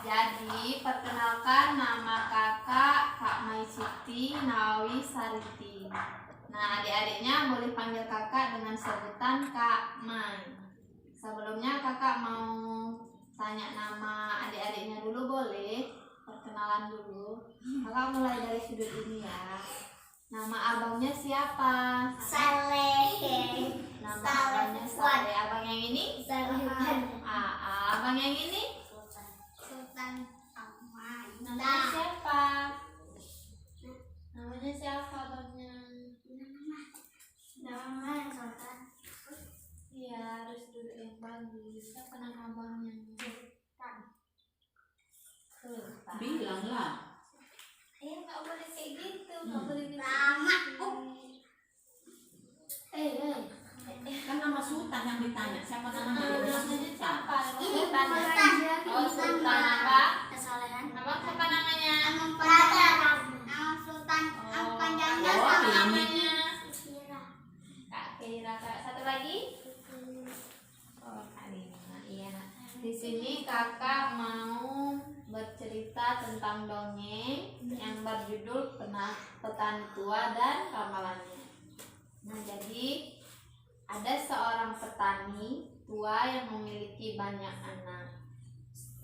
Jadi, perkenalkan nama kakak Kak Mai Siti Nawawi Sariti. Nah, adik-adiknya boleh panggil kakak dengan sebutan Kak Mai. Sebelumnya kakak mau tanya nama adik-adiknya dulu, boleh? Perkenalan dulu. Kakak mulai dari sudut ini ya. Nama abangnya siapa? Saleh. Nama abangnya Saleh. Abang yang ini? Abang yang ini? Sultan Ahmad. Namanya siapa? Namanya siapa abangnya? Nama Sultan. Iya, harus duduk yang bagus. Siapa nama abangnya? Sultan. Sultan. Bilanglah. Nggak boleh kayak gitu. Nggak boleh gitu. Nama. Kan nama Sultan yang ditanya. Siapa namanya? Namanya siapa? Ini Sultan. Sultan. Oh, Sultan apa? Kesalehan. Abang siapa namanya? Nama panjang. Nama Sultan. Nama panjangnya Oh, sama. ini. Namanya Kira. Kak Kira. Kak, satu lagi? Oh, Kak Lina. Iya. Di sini kakak mau bercerita tentang dongeng yang berjudul Petani Tua dan Ramalannya. Nah, jadi ada seorang petani tua yang memiliki banyak anak.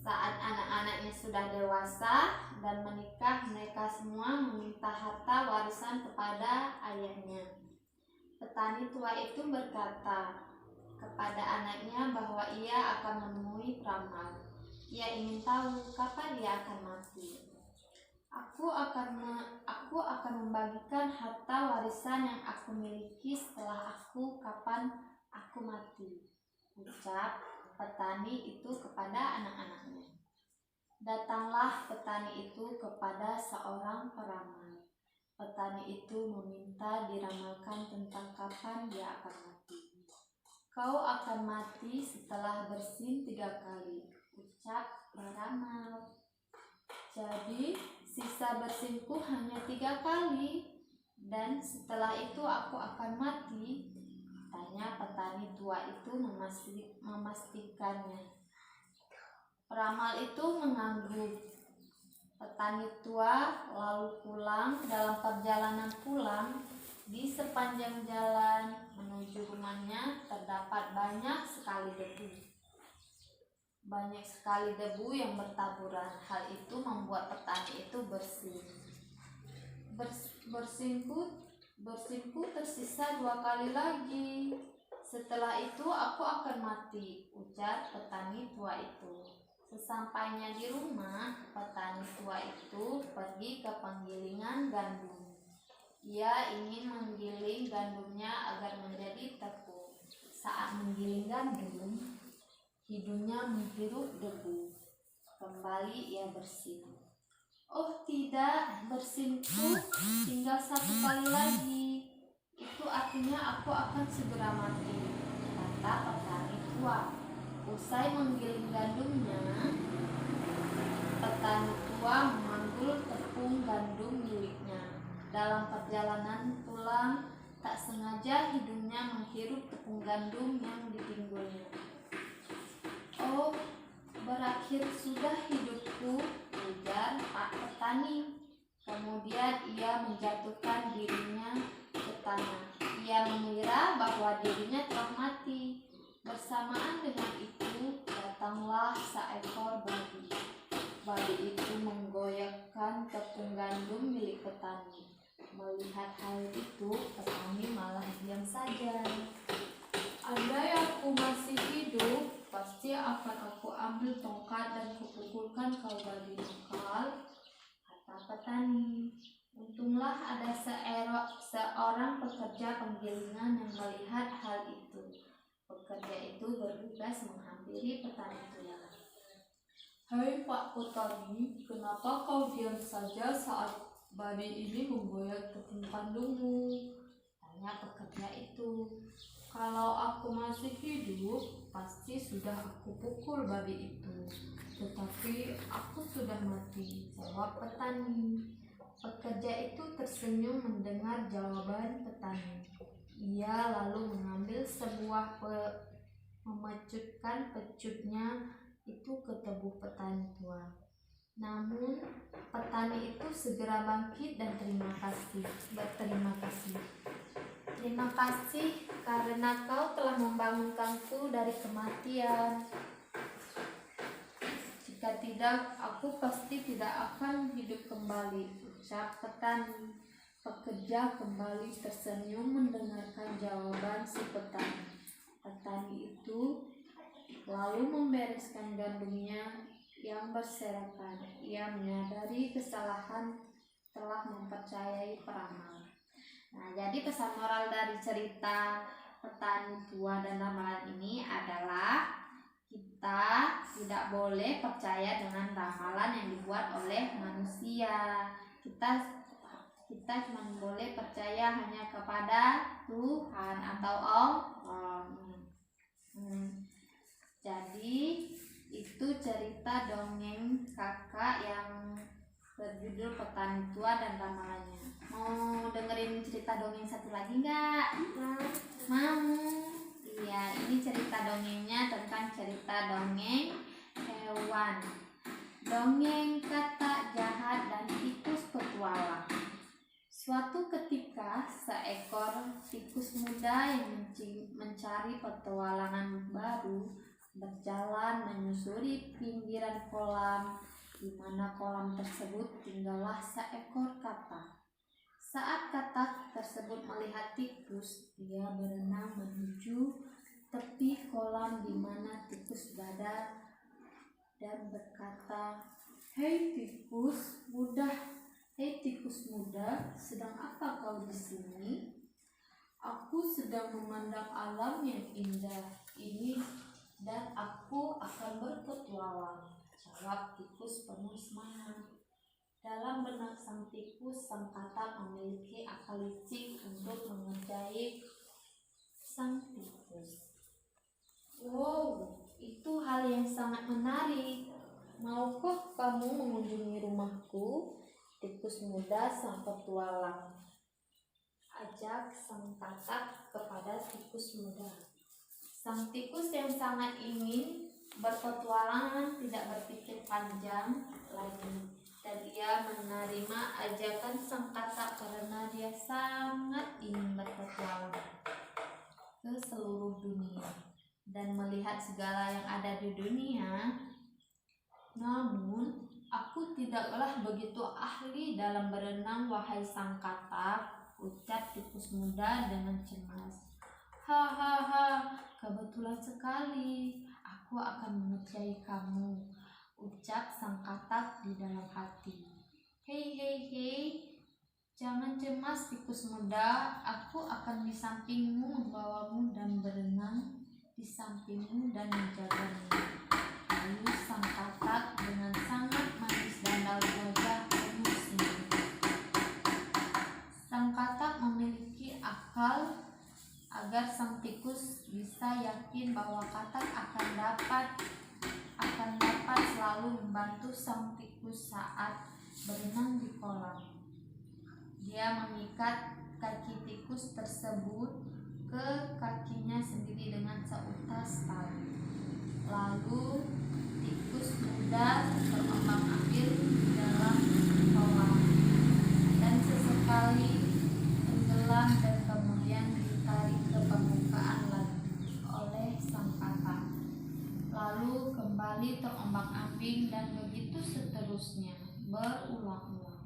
Saat anak-anaknya sudah dewasa dan menikah, mereka semua meminta harta warisan kepada ayahnya. Petani tua itu berkata kepada anaknya bahwa ia akan menemui peramal. Ia ingin tahu kapan ia akan mati. Aku akan membagikan harta warisan yang aku miliki setelah kapan aku mati, ucap petani itu kepada anak-anaknya. Datanglah petani itu kepada seorang peramal. Petani itu meminta diramalkan tentang kapan dia akan mati. Kau akan mati setelah bersin 3 kali, ucap peramal. Jadi sisa bersinku hanya 3 kali, dan setelah itu aku akan mati, tanya petani tua itu memastikannya. Peramal itu mengangguk. Petani tua lalu pulang. Dalam perjalanan pulang, di sepanjang jalan menuju rumahnya terdapat banyak sekali debu yang bertaburan. Hal itu membuat petani itu bersinku tersisa 2 kali lagi. Setelah itu aku akan mati, ujar petani tua itu. Sesampainya di rumah, petani tua itu pergi ke penggilingan gandum. Ia ingin menggiling gandumnya agar menjadi tepung. Saat menggiling gandum, hidungnya menghirup debu. Kembali ia bersin. Oh tidak, bersinku tinggal 1 kali lagi. Itu artinya aku akan segera mati, kata petani tua. Usai menggiling gandumnya, petani tua memanggul tepung gandum miliknya. Dalam perjalanan pulang, tak sengaja hidungnya menghirup tepung gandum yang dipinggulnya. Oh, berakhir sudah hidupku, ujar Pak Petani. Kemudian ia menjatuhkan dirinya ke tanah. Ia mengira bahwa dirinya telah mati. Bersamaan dengan itu, datanglah seekor babi. Babi itu menggoyahkan tepung gandum milik petani. Melihat hal itu, petani malah diam saja. Andai aku masih hidup, pasti akan aku ambil tongkat dan kupukulkan kau babi nakal, kata petani. Untunglah ada seorang pekerja penggilingan yang melihat hal itu. Pekerja itu bergegas menghampiri petani tua. Hai Pak Petani, kenapa kau diam saja saat babi ini menggoyak tepung gandummu? Tanya pekerja itu. Kalau aku masih hidup, pasti sudah aku pukul babi itu. Tetapi aku sudah mati, jawab petani. Pekerja itu tersenyum mendengar jawaban petani. Ia lalu mengambil sebuah memecutkan pecutnya itu ke tubuh petani tua. Namun petani itu segera bangkit dan berterima kasih. Terima kasih karena kau telah membangunkanku dari kematian. Jika tidak, aku pasti tidak akan hidup kembali, ucap petani. Pekerja kembali tersenyum mendengarkan jawaban si petani. Petani itu lalu membereskan gandumnya yang berserakan. Ia menyadari kesalahan telah mempercayai peramal. Nah, jadi pesan moral dari cerita petani tua dan ramalan ini adalah kita tidak boleh percaya dengan ramalan yang dibuat oleh manusia. Kita cuma boleh percaya hanya kepada Tuhan atau Allah. Jadi itu cerita dongeng kakak yang berjudul Petani Tua dan Ramalannya. Mau dengerin cerita dongeng satu lagi nggak? Mau? Iya, ini cerita dongengnya tentang cerita dongeng hewan. Dongeng Katak Jahat dan Tikus Petualang. Suatu ketika, seekor tikus muda yang mencari petualangan baru berjalan menyusuri pinggiran kolam, di mana kolam tersebut tinggallah seekor katak. Saat katak tersebut melihat tikus, dia berenang menuju tepi kolam di mana tikus berada dan berkata, "Hei tikus muda, sedang apa kau di sini?" "Aku sedang memandang alam yang indah ini dan aku akan berpetualang," jawab tikus penuh semangat. Dalam benak sang tikus, sang katak memiliki akal licik untuk mengerjai sang tikus. "Wow, itu hal yang sangat menarik. Maukah kamu mengunjungi rumahku?" tikus muda sang petualang ajak sang katak kepada tikus muda. Sang tikus yang sangat ingin berpetualangan tidak berpikir panjang lagi, dan ia menerima ajakan sang katak karena dia sangat ingin berpetualang ke seluruh dunia dan melihat segala yang ada di dunia. "Namun, aku tidaklah begitu ahli dalam berenang, wahai sang katak," ucap tikus muda dengan cemas. "Hahaha, kebetulan sekali. Aku akan mengerjai kamu," ucap sang katak di dalam hati. Hei, jangan cemas tikus muda. Aku akan di sampingmu, membawamu dan berenang di sampingmu dan menjagamu." Lalu sang katak dengan sangat manis dan daun wajah penuh senyum. Sang katak memiliki akal agar sang tikus bisa yakin bahwa katak akan dapat selalu membantu sang tikus saat berenang di kolam. Dia mengikat kaki tikus tersebut ke kakinya sendiri dengan seutas tali. Lalu tikus muda terombang-ambing di dalam kolam dan sesekali tenggelam dan kemudian ditarik ke permukaan lagi oleh sang katak. Lalu kembali terombang-ambing dan begitu seterusnya, berulang-ulang.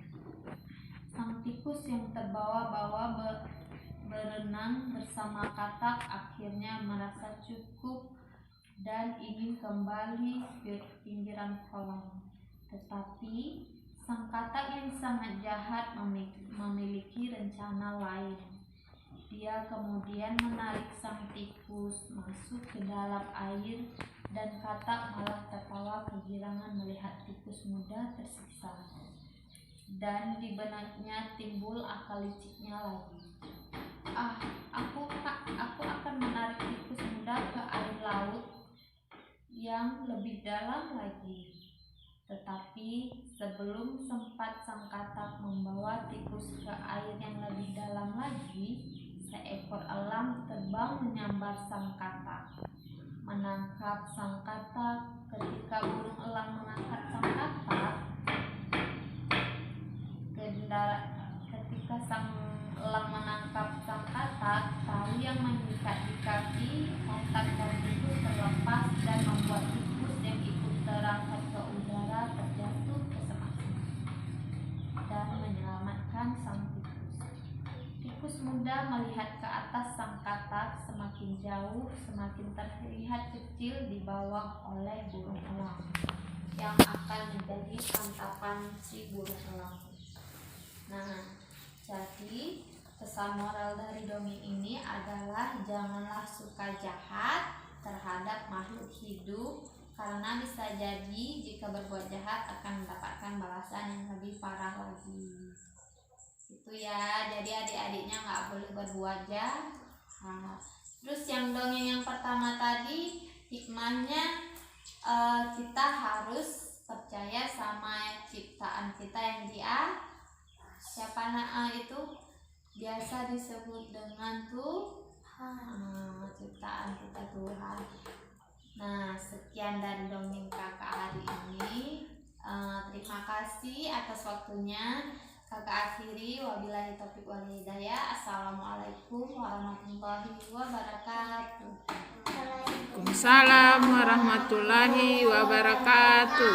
Sang tikus yang terbawa-bawa berenang bersama katak akhirnya merasa cukup dan ingin kembali ke pinggiran kolam. Tetapi sang katak yang sangat jahat memiliki rencana lain. Dia kemudian menarik sang tikus masuk ke dalam air dan katak malah tertawa kegirangan melihat tikus muda tersiksa. Dan di benaknya timbul akal liciknya lagi. Aku akan menarik tikus muda ke air laut yang lebih dalam lagi." Tetapi sebelum sempat sang katak membawa tikus ke air yang lebih dalam lagi, seekor elang terbang menyambar sang katak, menangkap sang katak. Ketika burung elang menangkap sang katak, ketika sang elang menangkap sang katak, tali yang mengikat di kaki katak dan itu terlepas dan membuat tikus yang ikut terangkat ke udara terjatuh ke semak-semak dan menyelamatkan sang tikus. Tikus muda melihat ke atas sang katak, semakin jauh semakin terlihat kecil di bawah oleh burung elang yang akan menjadi santapan si burung elang. Nah, jadi pesan moral dari dongeng ini adalah janganlah suka jahat terhadap makhluk hidup, karena bisa jadi jika berbuat jahat akan mendapatkan balasan yang lebih parah lagi. Itu ya, jadi adik-adiknya nggak boleh berbuat jahat. Terus yang dongeng yang pertama tadi hikmahnya, kita harus percaya sama ciptaan kita yang itu biasa disebut dengan ciptaan kita Tuhan. Nah, sekian dari dongeng kakak hari ini. Terima kasih atas waktunya. Kakak akhiri, wabillahi taufiq wal hidayah. Assalamualaikum warahmatullahi wabarakatuh. Waalaikumsalam warahmatullahi wabarakatuh.